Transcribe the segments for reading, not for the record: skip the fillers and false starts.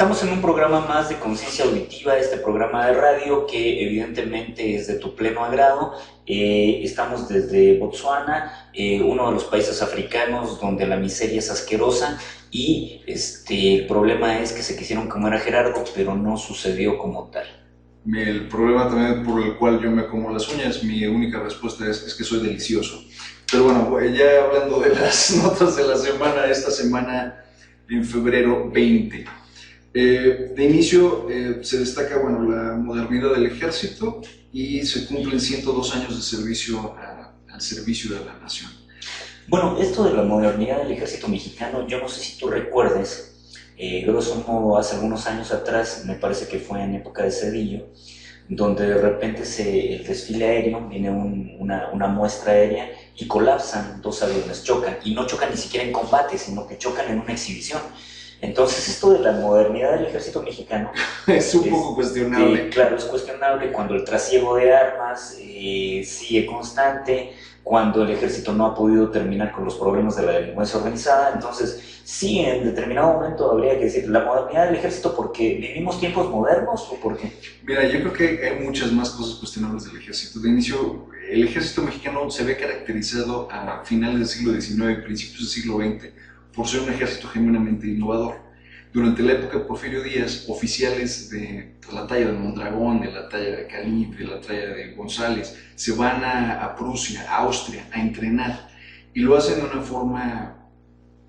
Estamos en un programa más de conciencia auditiva, este programa de radio que evidentemente es de tu pleno agrado. Estamos desde Botsuana, uno de los países africanos donde la miseria es asquerosa y el problema es que se quisieron comer a Gerardo, pero no sucedió como tal. El problema también por el cual yo me como las uñas, mi única respuesta es que soy delicioso. Pero bueno, ya hablando de las notas de la semana, esta semana en febrero 20. De inicio se destaca la modernidad del ejército y se cumplen 102 años de servicio al servicio de la nación. Bueno, esto de la modernidad del ejército mexicano, yo no sé si tú recuerdes, grosso modo hace algunos años atrás, me parece que fue en época de Cedillo, donde de repente el desfile aéreo, viene una muestra aérea y colapsan dos aviones, chocan, y no chocan ni siquiera en combate, sino que chocan en una exhibición. Entonces esto de la modernidad del ejército mexicano es un poco cuestionable. Claro, es cuestionable cuando el trasiego de armas sigue constante, cuando el ejército no ha podido terminar con los problemas de la delincuencia organizada. Entonces sí, en determinado momento habría que decir la modernidad del ejército porque vivimos tiempos modernos o por qué. Mira, yo creo que hay muchas más cosas cuestionables del ejército. De inicio, el ejército mexicano se ve caracterizado a finales del siglo XIX, principios del siglo XX, por ser un ejército genuinamente innovador. Durante la época de Porfirio Díaz, oficiales de la talla de Mondragón, de la talla de Calif, de la talla de González, se van a Prusia, a Austria, a entrenar, y lo hacen de una forma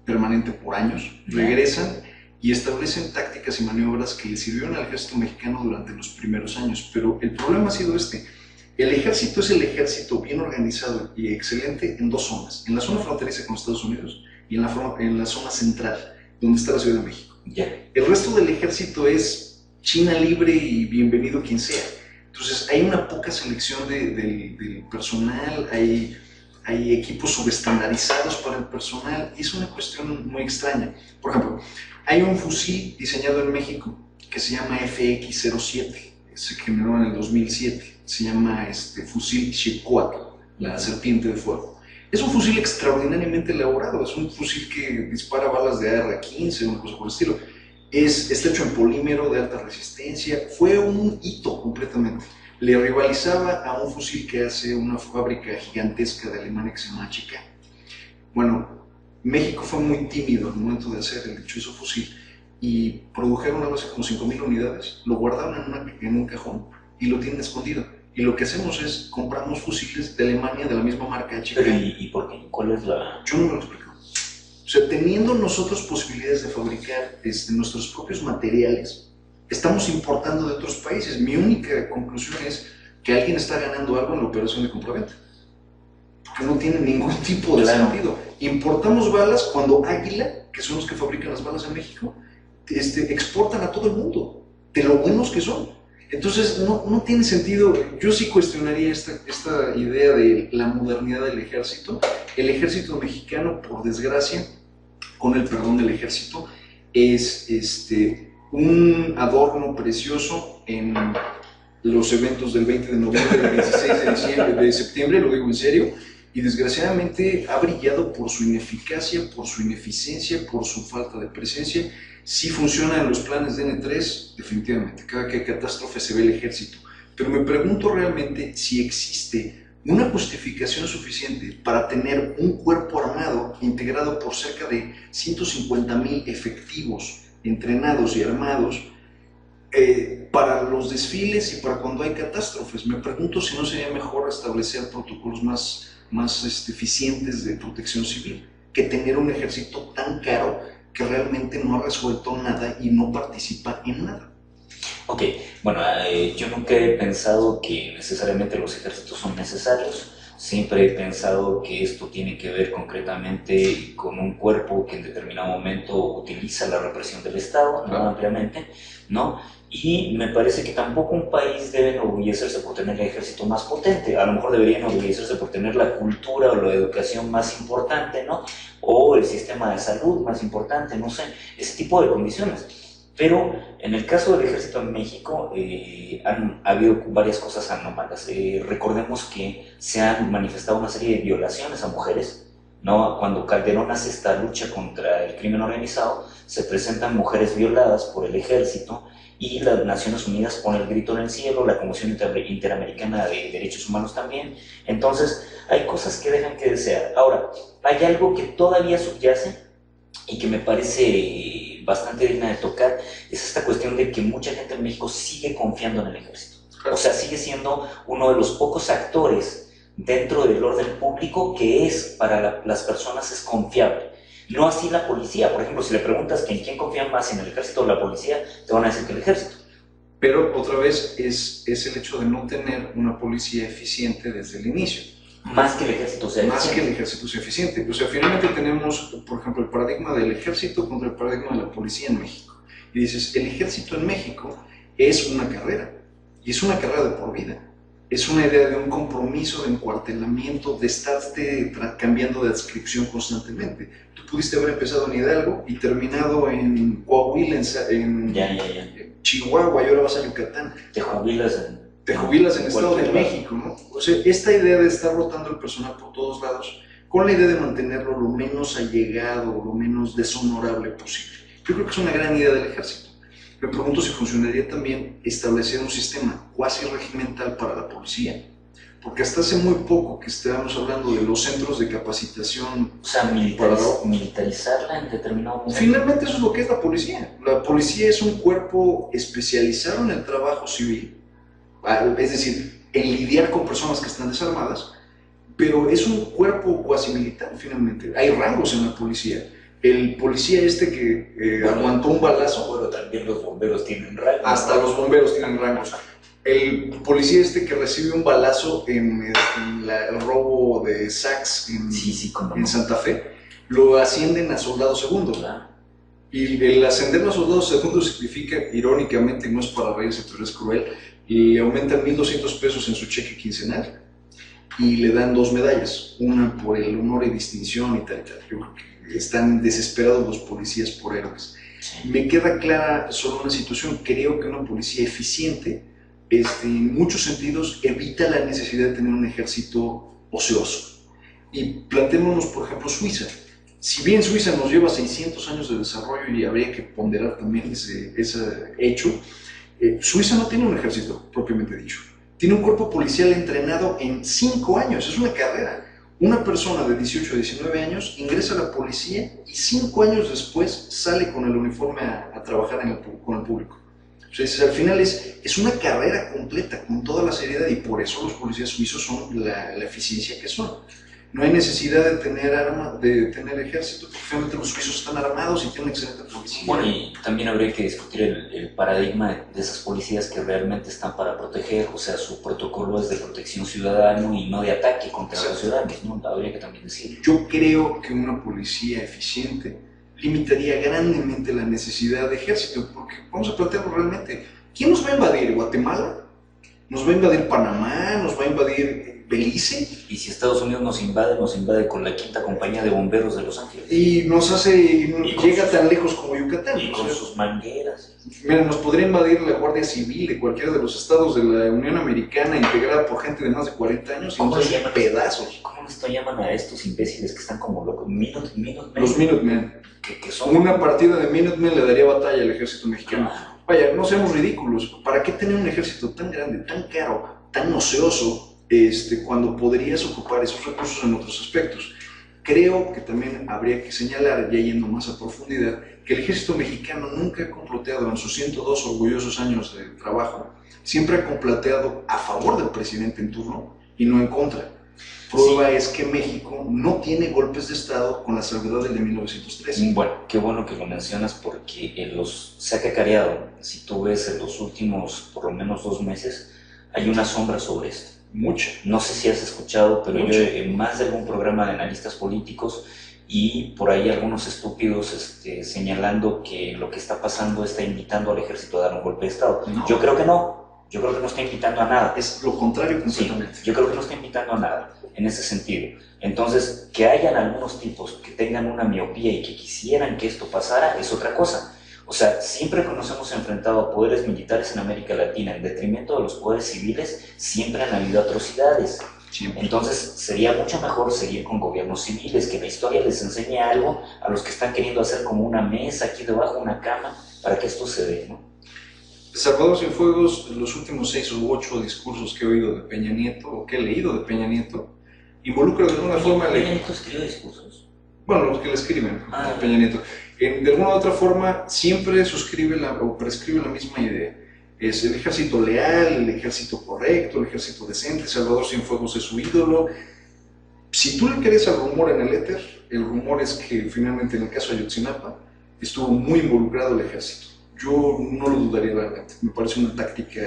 permanente por años. Regresan y establecen tácticas y maniobras que le sirvieron al ejército mexicano durante los primeros años. Pero el problema ha sido el ejército es el ejército bien organizado y excelente en dos zonas: en la zona fronteriza con Estados Unidos y en la zona central, donde está la Ciudad de México. El resto del ejército es China libre y bienvenido quien sea. Entonces hay una poca selección del personal, hay equipos subestandarizados para el personal, y es una cuestión muy extraña. Por ejemplo, hay un fusil diseñado en México que se llama FX-07, se generó en el 2007, se llama fusil Xecuatl, la serpiente de fuego. Es un fusil extraordinariamente elaborado, es un fusil que dispara balas de AR-15 o una cosa por el estilo. Está hecho en polímero de alta resistencia, fue un hito completamente. Le rivalizaba a un fusil que hace una fábrica gigantesca de Alemania que se llama HK. Bueno, México fue muy tímido al momento de hacer el dichoso fusil y produjeron algo así como 5,000 unidades, lo guardaron en un cajón y lo tienen escondido. Y lo que hacemos es compramos fusiles de Alemania de la misma marca HK. ¿Pero y por qué? ¿Cuál es la...? Yo no me lo explico. O sea, teniendo nosotros posibilidades de fabricar nuestros propios materiales, estamos importando de otros países. Mi única conclusión es que alguien está ganando algo en la operación de compraventa, porque no tiene ningún tipo de sentido. Importamos balas cuando Águila, que son los que fabrican las balas en México, exportan a todo el mundo, de lo buenos que son. Entonces no tiene sentido. Yo sí cuestionaría esta idea de la modernidad del ejército. El ejército mexicano, por desgracia, con el perdón del ejército, es un adorno precioso en los eventos del 20 de noviembre, del 16 de septiembre, lo digo en serio, y desgraciadamente ha brillado por su ineficacia, por su ineficiencia, por su falta de presencia. Sí funciona en los planes de N3, definitivamente, cada que hay catástrofe se ve el ejército, pero me pregunto realmente si existe una justificación suficiente para tener un cuerpo armado integrado por cerca de 150,000 efectivos entrenados y armados para los desfiles y para cuando hay catástrofes. Me pregunto si no sería mejor establecer protocolos más eficientes de protección civil que tener un ejército tan caro que realmente no ha resuelto nada y no participa en nada. Ok, bueno, yo nunca he pensado que necesariamente los ejércitos son necesarios. Siempre he pensado que esto tiene que ver concretamente con un cuerpo que en determinado momento utiliza la represión del Estado, ¿no? Ampliamente, ¿no? Y me parece que tampoco un país debe enorgullecerse por tener el ejército más potente. A lo mejor debería enorgullecerse por tener la cultura o la educación más importante, ¿no? O el sistema de salud más importante, no sé, ese tipo de condiciones. Pero en el caso del ejército en México ha habido varias cosas anómalas. Recordemos que se han manifestado una serie de violaciones a mujeres, ¿no? Cuando Calderón hace esta lucha contra el crimen organizado, se presentan mujeres violadas por el ejército y las Naciones Unidas pone el grito en el cielo, la Comisión Interamericana de Derechos Humanos también. Entonces, hay cosas que dejan que desear. Ahora, hay algo que todavía subyace y que me parece bastante digna de tocar, es esta cuestión de que mucha gente en México sigue confiando en el ejército. O sea, sigue siendo uno de los pocos actores dentro del orden público que es, para las personas, es confiable. No así la policía. Por ejemplo, si le preguntas que en quién confían más, en el ejército o la policía, te van a decir que el ejército. Pero otra vez es el hecho de no tener una policía eficiente desde el inicio. Más que el ejército sea Más eficiente. que el ejército sea eficiente. O sea, finalmente tenemos, por ejemplo, el paradigma del ejército contra el paradigma de la policía en México. Y dices, el ejército en México es una carrera, y es una carrera de por vida. Es una idea de un compromiso de encuartelamiento, de estarte cambiando de adscripción constantemente. Tú pudiste haber empezado en Hidalgo y terminado en Coahuila, en Chihuahua, y ahora vas a Yucatán. Te jubilas en Estado de México, ¿no? O sea, esta idea de estar rotando el personal por todos lados, con la idea de mantenerlo lo menos allegado, lo menos deshonorable posible. Yo creo que es una gran idea del ejército. Me pregunto si funcionaría también establecer un sistema cuasi regimental para la policía, porque hasta hace muy poco que estábamos hablando de los centros de capacitación. O sea, militarizarla en determinado momento. Finalmente eso es lo que es la policía. La policía es un cuerpo especializado en el trabajo civil, es decir, en lidiar con personas que están desarmadas, pero es un cuerpo cuasi militar finalmente. Hay rangos en la policía. El policía que aguantó un balazo. Bueno, también los bomberos tienen rangos. Hasta los bomberos tienen rangos. El policía que recibe un balazo en el robo de Saks en Santa Fe, lo ascienden a soldado segundo. Claro. Y el ascender a soldado segundo significa, irónicamente, no es para reírse, pero es cruel, le aumentan 1,200 pesos en su cheque quincenal y le dan 2 medallas, una por el honor y distinción y tal y tal. Yo creo que están desesperados los policías por héroes. Sí. Me queda clara solo una situación. Creo que una policía eficiente, en muchos sentidos, evita la necesidad de tener un ejército ocioso. Y planteémonos, por ejemplo, Suiza. Si bien Suiza nos lleva 600 años de desarrollo, y habría que ponderar también ese hecho, Suiza no tiene un ejército propiamente dicho. Tiene un cuerpo policial entrenado en 5 años, es una carrera. Una persona de 18 a 19 años ingresa a la policía y 5 años después sale con el uniforme a trabajar con el público. O sea, al final es una carrera completa, con toda la seriedad, y por eso los policías suizos son la eficiencia que son. No hay necesidad de tener ejército, porque finalmente los suizos están armados y tienen excelente policía. Bueno, y también habría que discutir el paradigma de esas policías que realmente están para proteger. O sea, su protocolo es de protección ciudadana y no de ataque contra los ciudadanos, ¿no? Habría que también decirlo. Yo creo que una policía eficiente limitaría grandemente la necesidad de ejército, porque vamos a plantearlo realmente. ¿Quién nos va a invadir? ¿Guatemala? ¿Nos va a invadir Panamá? ¿Nos va a invadir Belice? Y si Estados Unidos nos invade con la 5ª compañía de bomberos de Los Ángeles. Y llega tan lejos como Yucatán. Y con sus mangueras. Mira, nos podría invadir la Guardia Civil de cualquiera de los estados de la Unión Americana, integrada por gente de más de 40 años, y nos hacen pedazos. ¿Cómo esto llaman a estos imbéciles que están como locos? Minutemen. Los Minutemen. Que son... Una partida de Minutemen le daría batalla al ejército mexicano. Vaya, no seamos ridículos. ¿Para qué tener un ejército tan grande, tan caro, tan ocioso, cuando podrías ocupar esos recursos en otros aspectos? Creo que también habría que señalar, ya yendo más a profundidad, que el ejército mexicano nunca ha comploteado en sus 102 orgullosos años de trabajo, siempre ha comploteado a favor del presidente en turno y no en contra. Prueba es que México no tiene golpes de Estado, con la salvedad del de 1913. Bueno, qué bueno que lo mencionas, porque se ha cacareado. Si tú ves en los últimos, por lo menos 2 meses, hay una sombra sobre esto. Mucha. No sé si has escuchado, pero yo en más de algún programa de analistas políticos y por ahí algunos estúpidos señalando que lo que está pasando está invitando al ejército a dar un golpe de Estado. No. Yo creo que no. Yo creo que no está invitando a nada. Es lo contrario completamente. Sí, yo creo que no está invitando a nada en ese sentido. Entonces, que hayan algunos tipos que tengan una miopía y que quisieran que esto pasara es otra cosa. O sea, siempre que nos hemos enfrentado a poderes militares en América Latina en detrimento de los poderes civiles, siempre han habido atrocidades. Siempre. Entonces sería mucho mejor seguir con gobiernos civiles, que la historia les enseñe algo a los que están queriendo hacer como una mesa aquí debajo, una cama, para que esto se dé, ¿no? Salvador Cienfuegos, los últimos 6 u 8 discursos que he oído de Peña Nieto, o que he leído de Peña Nieto, involucra de alguna forma... ¿Peña Nieto escribió discursos? Bueno, los que le escriben a Peña Nieto. De alguna u otra forma, siempre suscribe o prescribe la misma idea. Es el ejército leal, el ejército correcto, el ejército decente. Salvador Cienfuegos es su ídolo. Si tú le crees al rumor en el éter, el rumor es que finalmente en el caso de Ayotzinapa estuvo muy involucrado el ejército. Yo no lo dudaría realmente. Me parece una táctica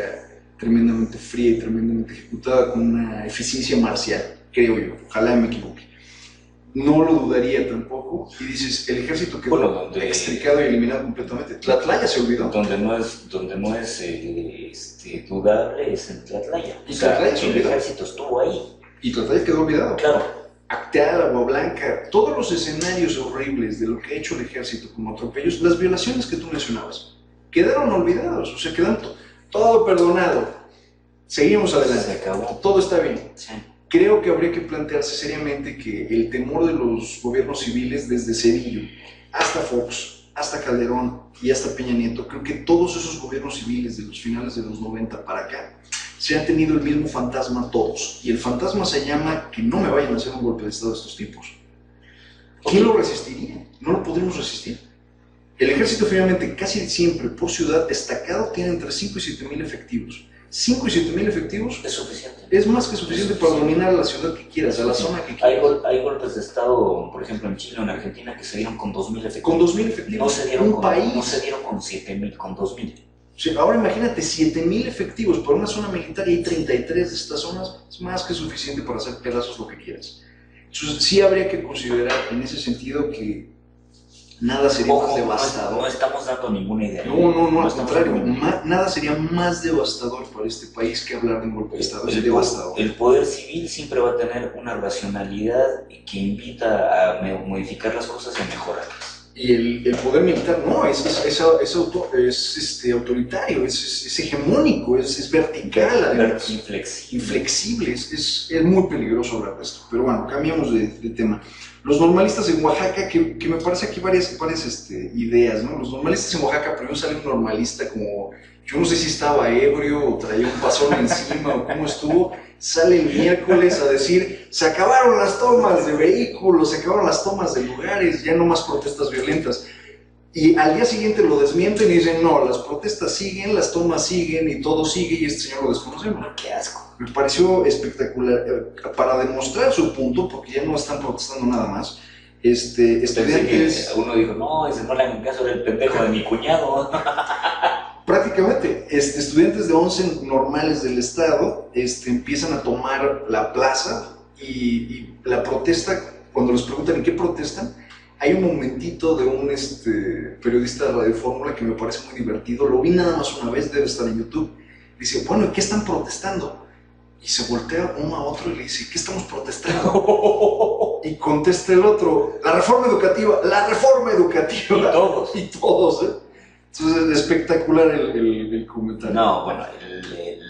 tremendamente fría y tremendamente ejecutada con una eficiencia marcial, creo yo. Ojalá me equivoque. No lo dudaría tampoco. Y dices, el ejército quedó extricado y eliminado completamente. Tlatlaya se olvidó. Donde no es dudable es en Tlatlaya. Y Tlatlaya se el olvidó. ejército estuvo ahí. Y Tlatlaya quedó olvidado. Claro. Acteal, Agua Blanca, todos los escenarios horribles de lo que ha hecho el ejército como atropellos, las violaciones que tú mencionabas, quedaron olvidados. O sea, quedaron todo perdonado. Seguimos adelante. Se acabó. Todo está bien. Sí. Creo que habría que plantearse seriamente que el temor de los gobiernos civiles, desde Cedillo hasta Fox, hasta Calderón y hasta Peña Nieto, creo que todos esos gobiernos civiles de los finales de los 90 para acá, se han tenido el mismo fantasma todos. Y el fantasma se llama que no me vayan a hacer un golpe de estado estos tipos. ¿Quién lo resistiría? No lo podríamos resistir. El ejército finalmente casi siempre por ciudad destacado tiene entre 5 y 7 mil efectivos. 5 y 7 mil efectivos es suficiente. Es más que suficiente para dominar la ciudad que quieras, a la zona que quieras. Hay golpes de estado, por ejemplo en Chile o en Argentina, que se dieron con 2.000 efectivos. Con 2.000 efectivos. No se dieron un país. No se dieron con 7.000, con 2.000. Sí, ahora imagínate, 7.000 efectivos para una zona militar y hay 33 de estas zonas, es más que suficiente para hacer pedazos lo que quieras. Entonces sí habría que considerar en ese sentido que nada sería más devastador. No estamos dando ninguna idea. No, al contrario, nada sería más devastador para este país que hablar de un golpe de Estado. Es devastador. El poder civil siempre va a tener una racionalidad que invita a modificar las cosas y a mejorarlas. Y el poder militar no, es autoritario, es hegemónico, es vertical, además. Inflexible, es muy peligroso hablar de esto. Pero bueno, cambiamos de tema. Los normalistas en Oaxaca, que me parece aquí varias ideas, ¿no? Los normalistas en Oaxaca, primero sale un normalista como, yo no sé si estaba ebrio o traía un pasón encima o cómo estuvo, sale el miércoles a decir, se acabaron las tomas de vehículos, se acabaron las tomas de lugares, ya no más protestas violentas. Y al día siguiente lo desmienten y dicen, no, las protestas siguen, las tomas siguen y todo sigue y este señor lo desconocemos. ¡Qué asco! Me pareció espectacular, para demostrar su punto, porque ya no están protestando nada más. Estudiantes... Uno dijo, no, ese no le hagan caso, era el pendejo de mi cuñado. Prácticamente, estudiantes de 11 normales del estado empiezan a tomar la plaza y la protesta, cuando les preguntan en qué protestan, hay un momentito de un periodista de Radio Fórmula que me parece muy divertido, lo vi nada más una vez, debe estar en YouTube, dice, bueno, ¿y qué están protestando? Y se voltea uno a otro y le dice, ¿qué estamos protestando? Y contesta el otro, la reforma educativa, la reforma educativa. Y todos. Entonces es espectacular el comentario. No, bueno,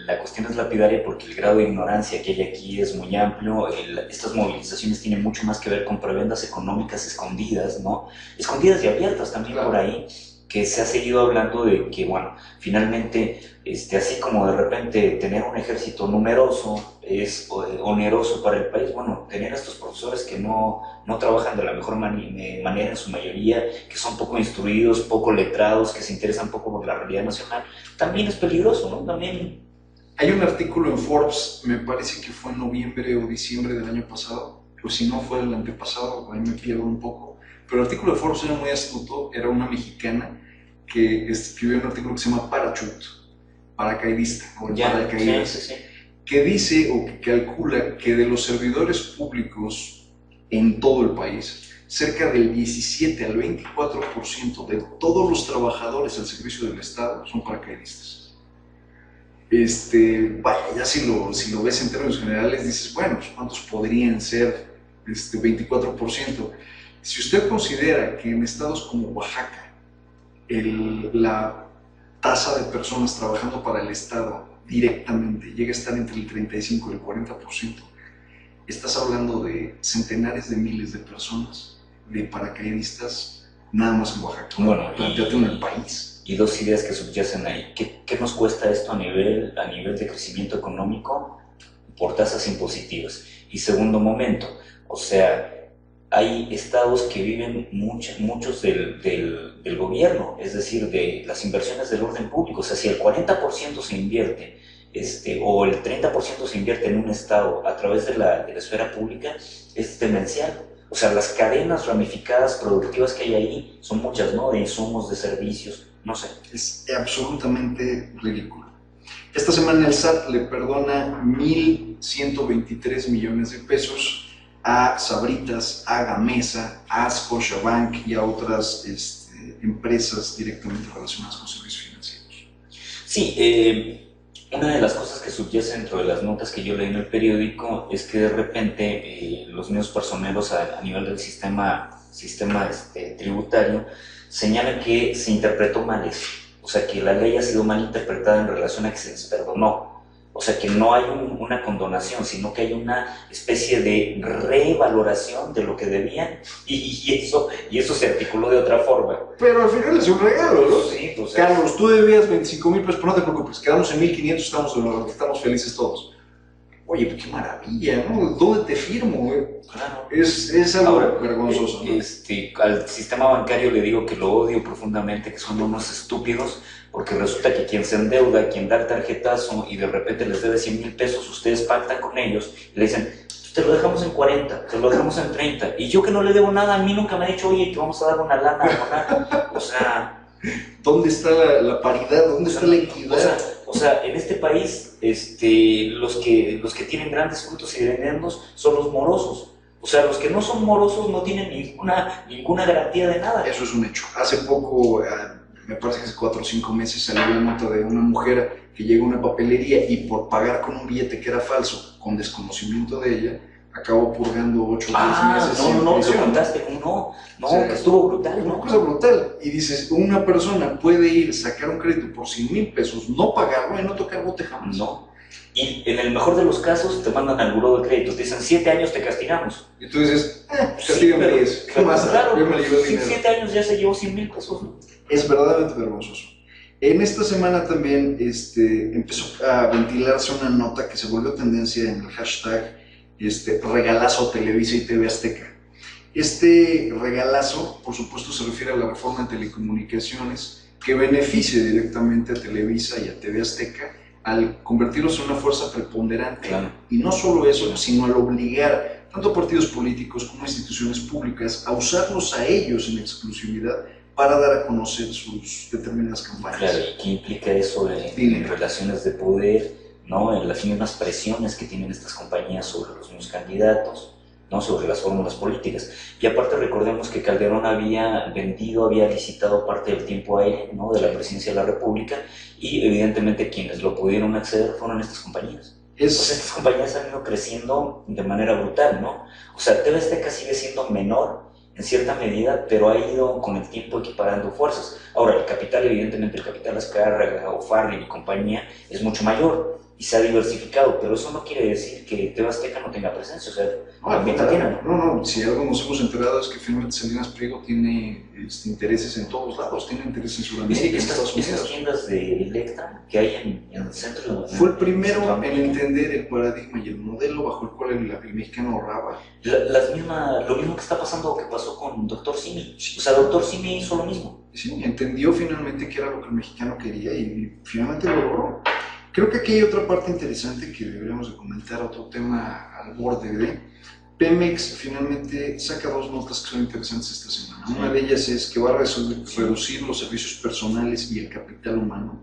la cuestión es lapidaria porque el grado de ignorancia que hay aquí es muy amplio. Estas movilizaciones tienen mucho más que ver con prebendas económicas escondidas, ¿no? Escondidas y abiertas también, claro. Por ahí, que se ha seguido hablando de que, bueno, finalmente, así como de repente tener un ejército numeroso es oneroso para el país, bueno, tener a estos profesores que no trabajan de la mejor manera en su mayoría, que son poco instruidos, poco letrados, que se interesan poco por la realidad nacional, también es peligroso, ¿no? También... Hay un artículo en Forbes, me parece que fue en noviembre o diciembre del año pasado, o si no fue el antepasado, ahí me pierdo un poco, pero el artículo de Forbes era muy astuto, era una mexicana que escribió un artículo que se llama Parachute, paracaidista, o el paracaídas, sí. Que dice o que calcula que de los servidores públicos en todo el país, cerca del 17 al 24% de todos los trabajadores al servicio del Estado son paracaidistas. Vaya, ya si lo ves en términos generales, dices, bueno, ¿cuántos podrían ser 24%? Si usted considera que en estados como Oaxaca, la tasa de personas trabajando para el Estado directamente llega a estar entre el 35 y el 40%, estás hablando de centenares de miles de personas, de paracaidistas, nada más en Oaxaca. Bueno, Plantéate en el país. Y dos ideas que subyacen ahí. ¿Qué nos cuesta esto a nivel de crecimiento económico por tasas impositivas? Y segundo momento, o sea, hay estados que viven muchos del gobierno, es decir, de las inversiones del orden público. O sea, si el 40% se invierte, o el 30% se invierte en un estado a través de la esfera pública, es demencial. O sea, las cadenas ramificadas productivas que hay ahí son muchas, ¿no? De insumos, de servicios, no sé. Es absolutamente ridículo. Esta semana el SAT le perdona 1,123 millones de pesos a Sabritas, a Gamesa, a Scotiabank y a otras empresas directamente relacionadas con servicios financieros. Sí, una de las cosas que subyace dentro de las notas que yo leí en el periódico es que de repente los medios personeros a nivel del sistema tributario señalan que se interpretó mal eso. O sea, que la ley ha sido mal interpretada en relación a que se les perdonó. O sea, que no hay una condonación, sino que hay una especie de revaloración de lo que debían y eso se articuló de otra forma. Pero al final es un regalo, ¿no? Sí, pues Carlos, tú debías 25,000 pesos, pero no te preocupes, quedamos en 1,500, estamos felices todos. Oye, pues qué maravilla, ¿no? ¿Dónde te firmo, güey? Claro. Es algo vergonzoso, ¿no? Al sistema bancario le digo que lo odio profundamente, que son unos estúpidos, porque resulta que quien se endeuda, quien da el tarjetazo y de repente les debe 100,000 pesos, ustedes pactan con ellos y le dicen, te lo dejamos en 40, te lo dejamos en 30. Y yo que no le debo nada, a mí nunca me ha dicho, oye, te vamos a dar una lana a donar. O sea... ¿Dónde está la paridad? ¿Dónde está la equidad? O sea, en este país, los que tienen grandes frutos y dividendos son los morosos. O sea, los que no son morosos no tienen ninguna garantía de nada. Eso es un hecho. Hace poco, me parece que hace 4 o 5 meses, salió la nota de una mujer que llega a una papelería y por pagar con un billete que era falso, con desconocimiento de ella, acabó purgando 8 o 10 meses. No, lo contaste, no, o sea, que estuvo brutal, ¿no? Una cosa brutal. Y dices, una persona puede ir, sacar un crédito por 100,000 pesos, no pagarlo y no tocar bote jamás. No. Y en el mejor de los casos te mandan al buró de crédito, te dicen 7 años te castigamos. Y tú dices, castígame 10. ¿Qué más? Claro, yo me llevo el dinero. 7 años ya se llevó 100,000 pesos, ¿no? Es verdaderamente vergonzoso. En esta semana también empezó a ventilarse una nota que se volvió tendencia en el hashtag regalazo Televisa y TV Azteca. Este regalazo, por supuesto, se refiere a la reforma en telecomunicaciones que beneficia directamente a Televisa y a TV Azteca al convertirlos en una fuerza preponderante. Claro. Y no solo eso, sino al obligar tanto a partidos políticos como a instituciones públicas a usarlos a ellos en exclusividad para dar a conocer sus determinadas campañas. Claro, ¿y qué implica eso en relaciones de poder, ¿no? En las mismas presiones que tienen estas compañías sobre los mismos candidatos, ¿no? Sobre las fórmulas políticas? Y aparte recordemos que Calderón había licitado parte del tiempo aire, ¿no? De la presidencia de la República, y evidentemente quienes lo pudieron acceder fueron estas compañías. Estas compañías han ido creciendo de manera brutal, ¿no? O sea, TV Azteca sigue siendo menor en cierta medida, pero ha ido con el tiempo equiparando fuerzas. Ahora, el capital, evidentemente, el capital Azcárraga o Farley y compañía es mucho mayor y se ha diversificado, pero eso no quiere decir que TV Azteca no tenga presencia, o sea, no, si algo nos hemos enterado es que finalmente Salinas Pliego tiene intereses en todos lados, tiene intereses en Sudamérica, en Estados Unidos. Estas tiendas de Electra que hay en el centro de... Fue el primero en entender el paradigma y el modelo bajo el cual el mexicano ahorraba. Lo mismo que está pasando, que pasó con Dr. Simi. O sea, Dr. Simi hizo lo mismo. Sí, entendió finalmente qué era lo que el mexicano quería y finalmente lo logró. Creo que aquí hay otra parte interesante que deberíamos de comentar, otro tema al borde de Pemex. Finalmente saca 2 notas que son interesantes esta semana. Sí. Una de ellas es que va a reducir los servicios personales y el capital humano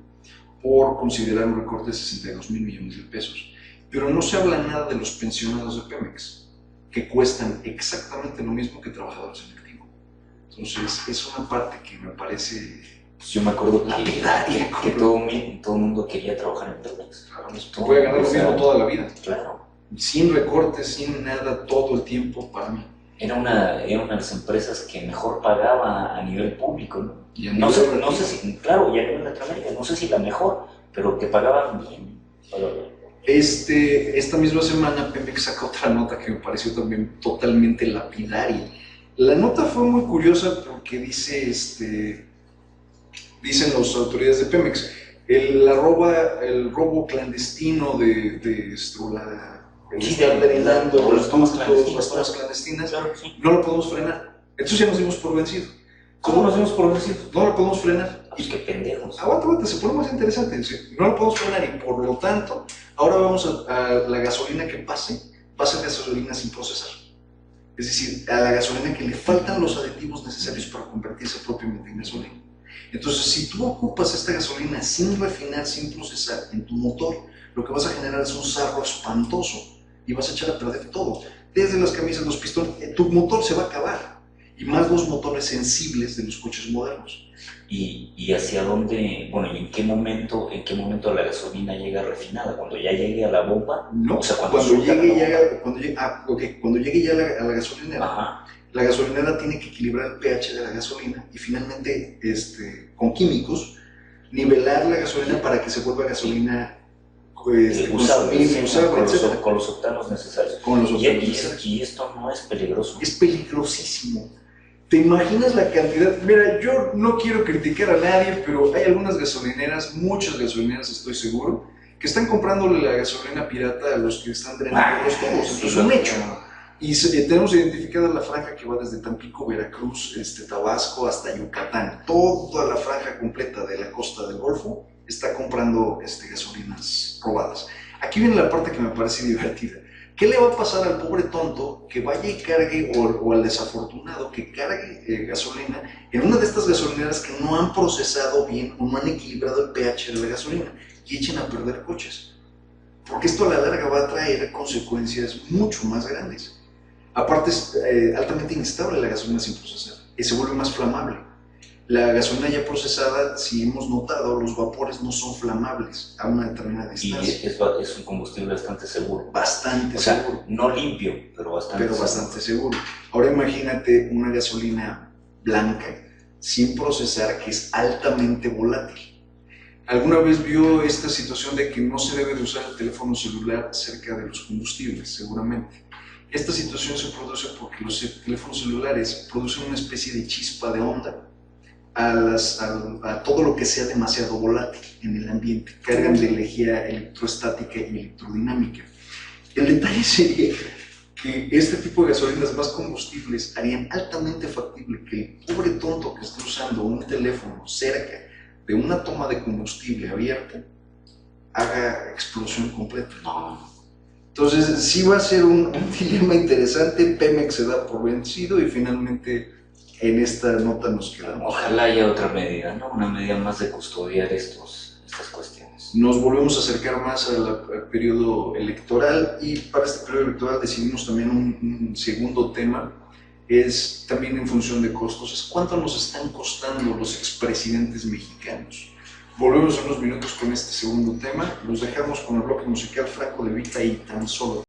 por considerar un recorte de 62,000 millones de pesos. Pero no se habla nada de los pensionados de Pemex, que cuestan exactamente lo mismo que trabajadores en activo. Entonces es una parte que me parece... Pues yo me acuerdo que todo el mundo quería trabajar en Pemex. Claro, voy a ganar lo mismo toda la vida. Claro. Sin recortes, sin nada, todo el tiempo para mí. Era una de las empresas que mejor pagaba a nivel público, ¿no? No sé si, claro, y a nivel Latinoamérica, no sé si la mejor, pero que pagaban bien. Esta misma semana Pemex saca otra nota que me pareció también totalmente lapidaria. La nota fue muy curiosa porque dicen las autoridades de Pemex, el robo clandestino el Sí, estar derivando las tomas clandestinas. las tomas clandestinas, Claro, sí. no lo podemos frenar. Entonces ya nos dimos por vencido. ¿Cómo nos vemos por vencido? No lo podemos frenar. Pues qué pendejos. Aguanta, se pone más interesante. No lo podemos frenar y por lo tanto, ahora vamos a la gasolina que pase, va a ser gasolina sin procesar. Es decir, a la gasolina que le faltan los aditivos necesarios para convertirse propiamente en gasolina. Entonces, si tú ocupas esta gasolina sin refinar, sin procesar en tu motor, lo que vas a generar es un sarro espantoso y vas a echar a perder todo. Desde las camisas, los pistones, tu motor se va a acabar. Y más los motores sensibles de los coches modernos. ¿Y hacia dónde, bueno, y en qué momento la gasolina llega refinada? ¿Cuando ya llegue a la bomba? No, o sea, cuando llegue ya a la gasolinera. Ajá. La gasolinera tiene que equilibrar el pH de la gasolina y finalmente, con químicos, nivelar la gasolina para que se vuelva gasolina Usable, etc. con los octanos necesarios. Con los octanos necesarios. Y esto no es peligroso. Es peligrosísimo. ¿Te imaginas la cantidad? Mira, yo no quiero criticar a nadie, pero hay algunas gasolineras, muchas gasolineras estoy seguro, que están comprándole la gasolina pirata a los que están drenando los tubos. Entonces es un hecho. Y tenemos identificada la franja que va desde Tampico, Veracruz, Tabasco hasta Yucatán. Toda la franja completa de la costa del Golfo está comprando gasolinas robadas. Aquí viene la parte que me parece divertida. ¿Qué le va a pasar al pobre tonto que vaya y cargue, o al desafortunado que cargue gasolina en una de estas gasolineras que no han procesado bien o no han equilibrado el pH de la gasolina y echen a perder coches? Porque esto a la larga va a traer consecuencias mucho más grandes. Aparte es altamente inestable la gasolina sin procesar y se vuelve más flamable. La gasolina ya procesada, si hemos notado, los vapores no son flamables a una determinada distancia. Y es un combustible bastante seguro. Bastante seguro. No limpio, pero bastante seguro. Ahora imagínate una gasolina blanca, sin procesar, que es altamente volátil. ¿Alguna vez vio esta situación de que no se debe de usar el teléfono celular cerca de los combustibles? Seguramente. Esta situación se produce porque los teléfonos celulares producen una especie de chispa de onda a todo lo que sea demasiado volátil en el ambiente. Cargan de energía electrostática y electrodinámica. El detalle sería que este tipo de gasolinas más combustibles harían altamente factible que el pobre tonto que esté usando un teléfono cerca de una toma de combustible abierta haga explosión completa. No. Entonces sí va a ser un dilema interesante. Pemex se da por vencido y finalmente en esta nota nos quedamos. Ojalá haya otra medida, ¿no? Una medida más de custodiar estas cuestiones. Nos volvemos a acercar más al periodo electoral y para este periodo electoral decidimos también un segundo tema, es también en función de costos, es cuánto nos están costando los expresidentes mexicanos. Volvemos en unos minutos con este segundo tema, los dejamos con el bloque musical Franco de Vita y Tan Solo.